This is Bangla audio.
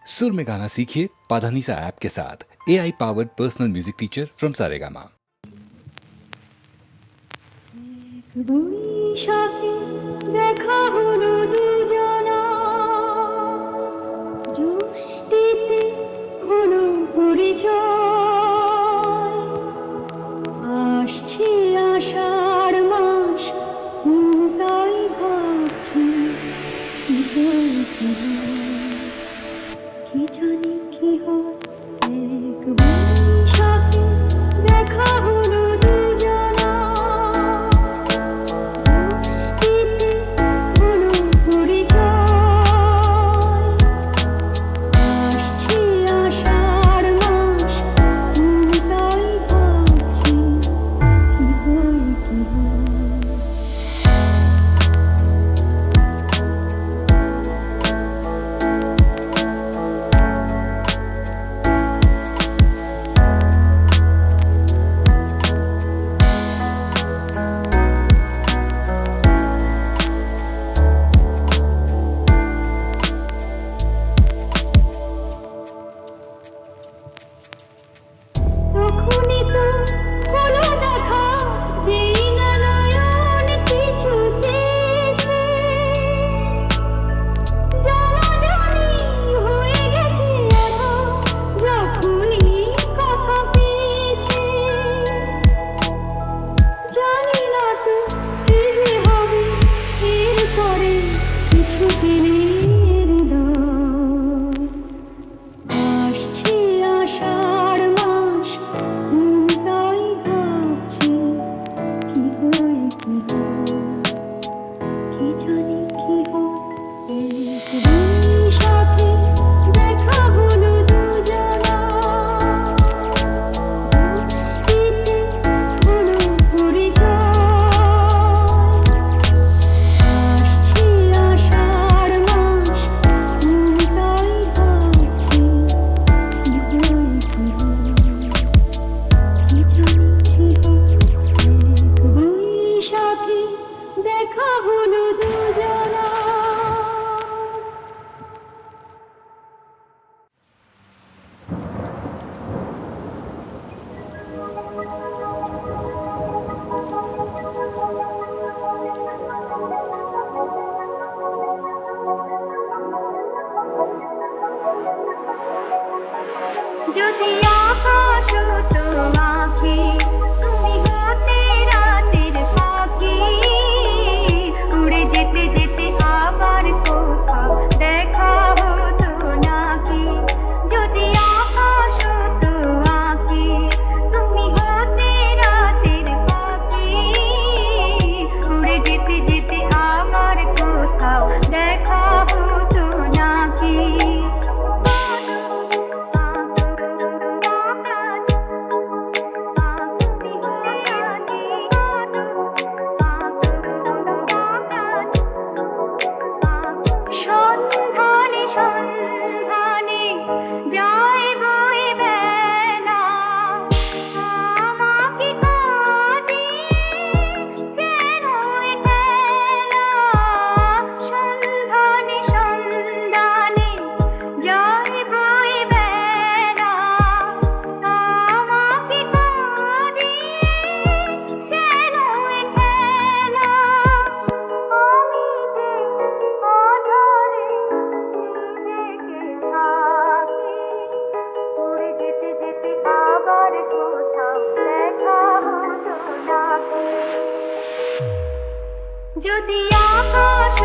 सुर में गाना सीखिए पाधानीसा ऐप के साथ। AI powered personal music teacher from Saregama. দেখা হলো দুজনা, জুষ্টিতে হলো পরিচয়। আসছে আষাঢ় মাস, তাই ভাবছি কি জানি কি হয়। এক বৈশাখে দেখা হলো দুজনা, যদি আকাশ তোমাকে তুমি হতে রাতের পাখি, উড়ে যেতে যেতে আবার কোথাও দেখা হতো নাকি। যদি আকাশ তোমাকে তুমি হতে রাতের পাখি, উড়ে যেতে যেতে আবার কোথাও দেখা হতো নাকি। যদি আকাশ